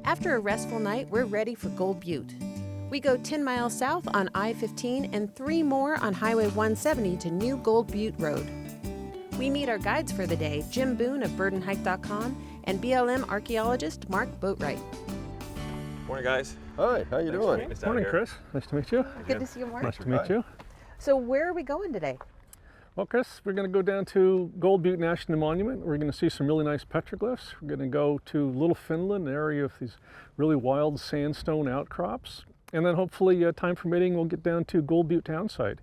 After a restful night, we're ready for Gold Butte. We go 10 miles south on I-15 and 3 more on Highway 170 to New Gold Butte Road. We meet our guides for the day, Jim Boone of birdandhike.com and BLM archaeologist Mark Boatwright. Morning, guys. Hi, how you doing? Morning, Chris. Nice to meet you. Good to see you, Mark. Nice to meet you. So where are we going today? Well, Chris, we're going to go down to Gold Butte National Monument. We're going to see some really nice petroglyphs. We're going to go to Little Finland, an area of these really wild sandstone outcrops. And then hopefully, time permitting, we'll get down to Gold Butte town site,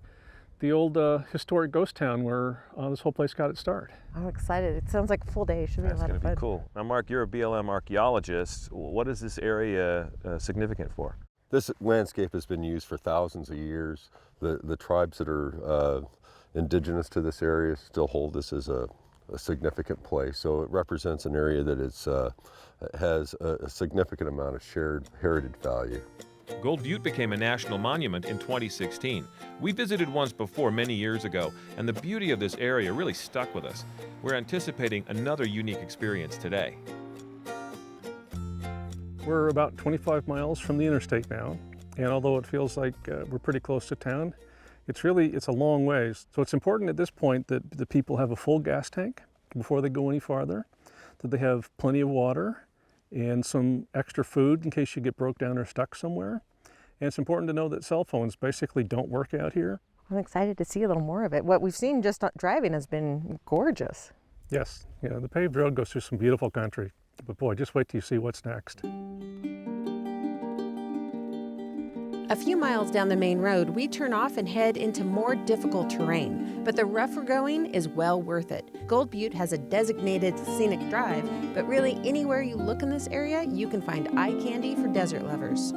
the old historic ghost town where this whole place got its start. I'm excited. It sounds like a full day. It should be a lot of fun. That's going to be cool. Now, Mark, you're a BLM archaeologist. What is this area significant for? This landscape has been used for thousands of years. The tribes that are indigenous to this area still hold this as a significant place. So it represents an area that has a significant amount of shared heritage value. Gold Butte became a national monument in 2016. We visited once before many years ago, and the beauty of this area really stuck with us. We're anticipating another unique experience today. We're about 25 miles from the interstate now, and although it feels like we're pretty close to town, it's a long ways. So it's important at this point that the people have a full gas tank before they go any farther, that they have plenty of water and some extra food in case you get broke down or stuck somewhere. And it's important to know that cell phones basically don't work out here. I'm excited to see a little more of it. What we've seen just driving has been gorgeous. Yes, the paved road goes through some beautiful country. But boy, just wait till you see what's next. A few miles down the main road, we turn off and head into more difficult terrain, but the rougher going is well worth it. Gold Butte has a designated scenic drive, but really anywhere you look in this area, you can find eye candy for desert lovers.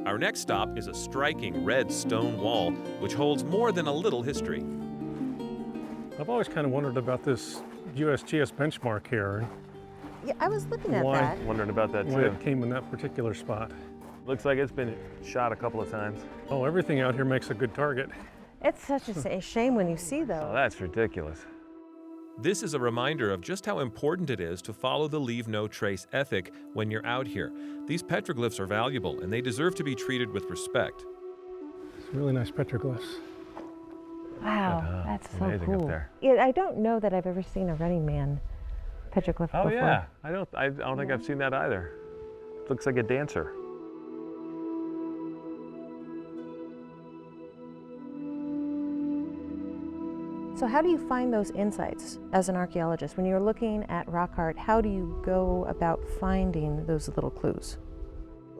Our next stop is a striking red stone wall, which holds more than a little history. I've always kind of wondered about this USGS benchmark here. Yeah, I was looking at that. Wondering about that Why too. it came in that particular spot. Looks like it's been shot a couple of times. Oh, everything out here makes a good target. It's such a shame when you see those. Oh, that's ridiculous. This is a reminder of just how important it is to follow the leave no trace ethic when you're out here. These petroglyphs are valuable and they deserve to be treated with respect. It's really nice petroglyphs. Wow, that's so amazing cool. up there. Yeah, I don't know that I've ever seen a Running Man petroglyph before. Oh yeah, I don't think I've seen that either. It looks like a dancer. So how do you find those insights as an archaeologist? When you're looking at rock art, how do you go about finding those little clues?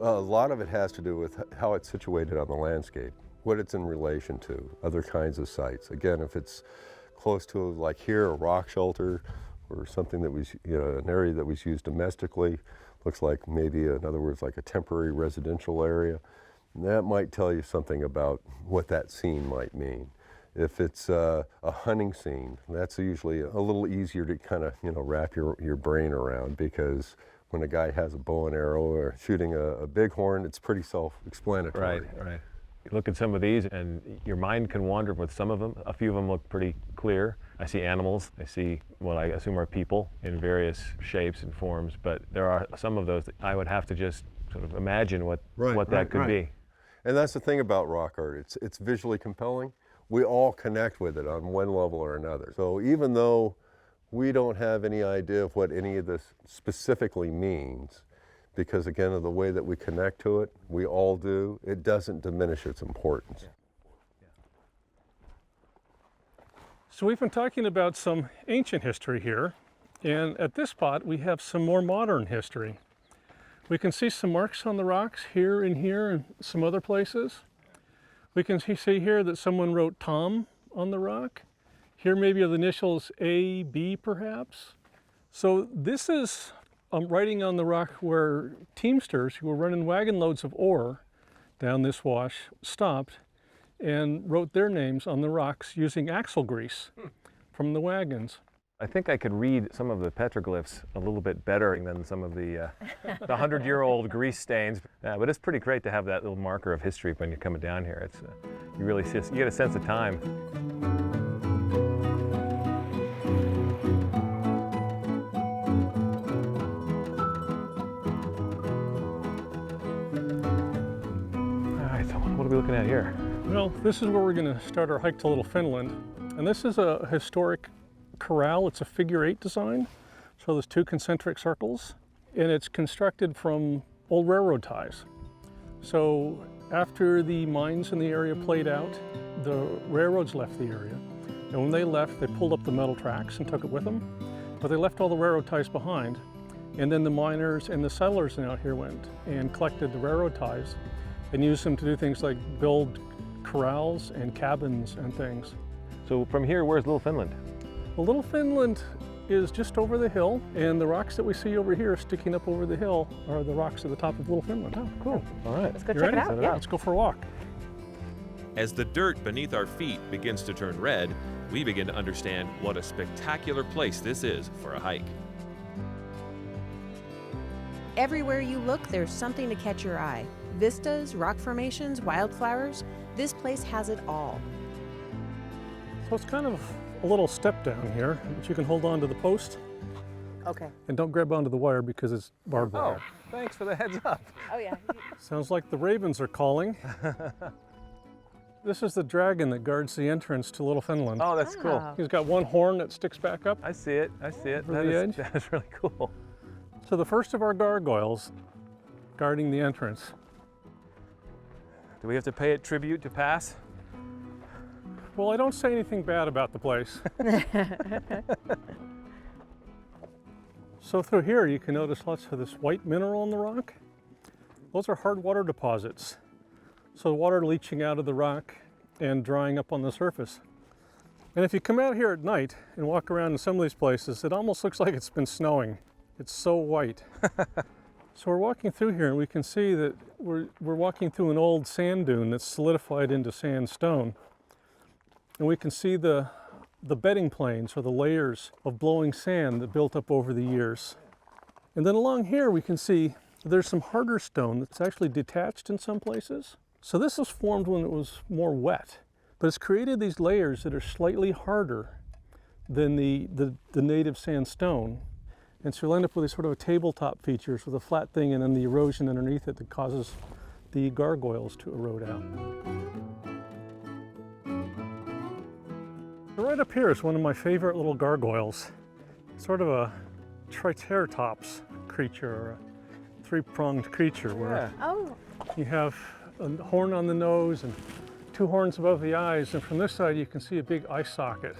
A lot of it has to do with how it's situated on the landscape, what it's in relation to, other kinds of sites. Again, if it's close to, like here, a rock shelter or something that was, an area that was used domestically, looks like maybe, in other words, like a temporary residential area, that might tell you something about what that scene might mean. If it's a hunting scene, that's usually a little easier to kind of, wrap your brain around, because when a guy has a bow and arrow or shooting a bighorn, it's pretty self-explanatory. Right. You look at some of these and your mind can wander with some of them. A few of them look pretty clear. I see animals. I see what I assume are people in various shapes and forms, but there are some of those that I would have to just sort of imagine what that could be. And that's the thing about rock art. It's visually compelling. We all connect with it on one level or another. So even though we don't have any idea of what any of this specifically means, because again of the way that we connect to it, we all do, it doesn't diminish its importance. So we've been talking about some ancient history here, and at this spot we have some more modern history. We can see some marks on the rocks here and some other places. We can see here that someone wrote Tom on the rock. Here maybe the initials A, B perhaps. So this is writing on the rock where teamsters who were running wagon loads of ore down this wash stopped and wrote their names on the rocks using axle grease from the wagons. I think I could read some of the petroglyphs a little bit better than some of the 100-year-old grease stains. But it's pretty great to have that little marker of history when you're coming down here. It's you really see, you get a sense of time. are we looking at here? Well, this is where we're going to start our hike to Little Finland. And this is a historic corral. It's a figure 8 design. So there's 2 concentric circles. And it's constructed from old railroad ties. So after the mines in the area played out, the railroads left the area. And when they left, they pulled up the metal tracks and took it with them. But they left all the railroad ties behind. And then the miners and the settlers out here went and collected the railroad ties and used them to do things like build corrals and cabins and things. So from here, where's Little Finland? Well, Little Finland is just over the hill, and the rocks that we see over here sticking up over the hill are the rocks at the top of Little Finland. Oh, cool. All right. Let's go You check ready? it out. Yeah. Let's go for a walk. As the dirt beneath our feet begins to turn red, we begin to understand what a spectacular place this is for a hike. Everywhere you look, there's something to catch your eye. Vistas, rock formations, wildflowers. This place has it all. So it's kind of a little step down here, but you can hold on to the post Okay. and don't grab onto the wire because it's barbed Oh, wire. thanks for the heads up. Oh, yeah. Sounds like the ravens are calling. This is the dragon that guards the entrance to Little Finland. Oh, that's cool. Wow. He's got one horn that sticks back up. I see it. I see it. Over the edge? That is really cool. So the first of our gargoyles guarding the entrance. Do we have to pay it tribute to pass? Well, I don't say anything bad about the place. So through here you can notice lots of this white mineral in the rock. Those are hard water deposits. So water leaching out of the rock and drying up on the surface. And if you come out here at night and walk around in some of these places, it almost looks like it's been snowing. It's so white. So we're walking through here and we can see that we're walking through an old sand dune that's solidified into sandstone. And we can see the bedding planes or the layers of blowing sand that built up over the years. And then along here we can see there's some harder stone that's actually detached in some places. So this was formed when it was more wet, but it's created these layers that are slightly harder than the native sandstone. And so you'll end up with these sort of a tabletop features with a flat thing and then the erosion underneath it that causes the gargoyles to erode out. So right up here is one of my favorite little gargoyles. Sort of a Triceratops creature, or a 3-pronged creature where Oh, you have a horn on the nose and 2 horns above the eyes, and from this side you can see a big eye socket.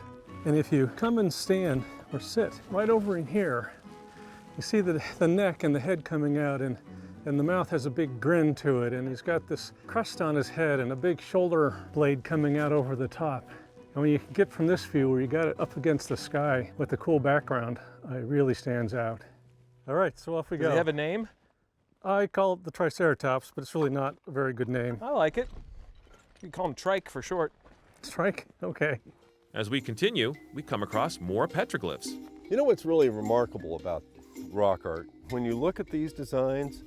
And if you come and stand or sit right over in here, you see the neck and the head coming out, and the mouth has a big grin to it, and he's got this crest on his head and a big shoulder blade coming out over the top. And when you get from this view where you got it up against the sky with the cool background, it really stands out. All right, so off we go. Does it have a name? I call it the Triceratops, but it's really not a very good name. I like it. You call him Trike for short. Strike? Okay. As we continue, we come across more petroglyphs. You know what's really remarkable about rock art? When you look at these designs,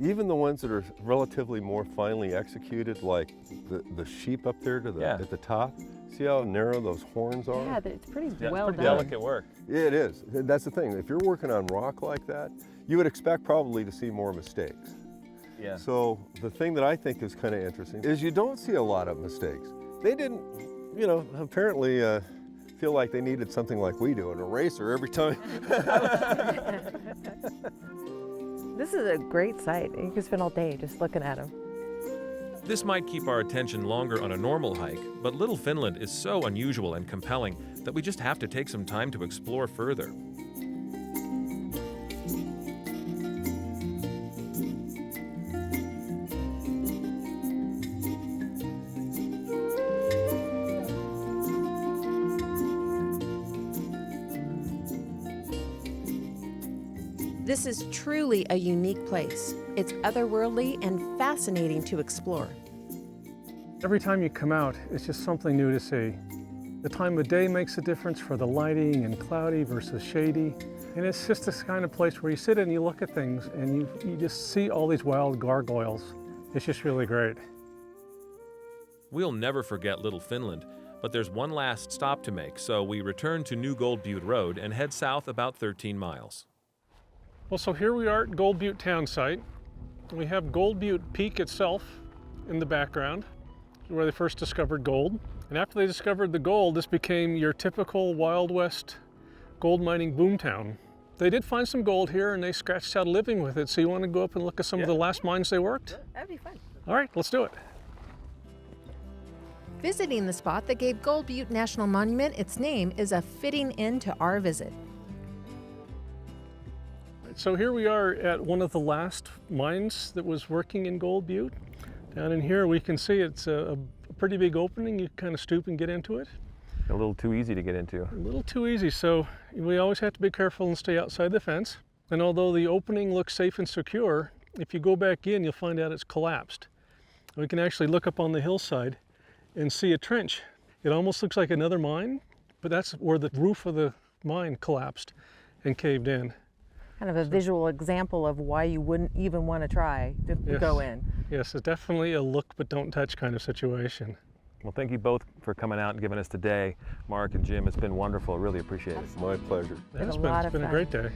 even the ones that are relatively more finely executed, like the sheep up there at the top, see how narrow those horns are? yeah, it's pretty Yeah, well it's pretty done. delicate work. It is. That's the thing. If you're working on rock like that, you would expect probably to see more mistakes. Yeah. So the thing that I think is kind of interesting is you don't see a lot of mistakes. They didn't, apparently feel like they needed something like we do, an eraser every time. This is a great site. You can spend all day just looking at them. This might keep our attention longer on a normal hike, but Little Finland is so unusual and compelling that we just have to take some time to explore further. This is truly a unique place. It's otherworldly and fascinating to explore. Every time you come out, it's just something new to see. The time of day makes a difference for the lighting and cloudy versus shady. And it's just this kind of place where you sit and you look at things and you just see all these wild gargoyles. It's just really great. We'll never forget Little Finland, but there's one last stop to make, so we return to New Gold Butte Road and head south about 13 miles. Well, so here we are at Gold Butte town site. We have Gold Butte Peak itself in the background, where they first discovered gold. And after they discovered the gold, this became your typical Wild West gold mining boomtown. They did find some gold here and they scratched out a living with it. So you want to go up and look at some of the last mines they worked? That'd be fun. All right, let's do it. Visiting the spot that gave Gold Butte National Monument its name is a fitting end to our visit. So here we are at one of the last mines that was working in Gold Butte. Down in here we can see it's a pretty big opening. You kind of stoop and get into it. A little too easy to get into. A little too easy, so we always have to be careful and stay outside the fence. And although the opening looks safe and secure, if you go back in, you'll find out it's collapsed. We can actually look up on the hillside and see a trench. It almost looks like another mine, but that's where the roof of the mine collapsed and caved in. Kind of a visual example of why you wouldn't even want to try to go in. Yes, it's definitely a look but don't touch kind of situation. Well, thank you both for coming out and giving us today. Mark and Jim, it's been wonderful. Really appreciate it. My pleasure. It's a lot of been a fun. great day.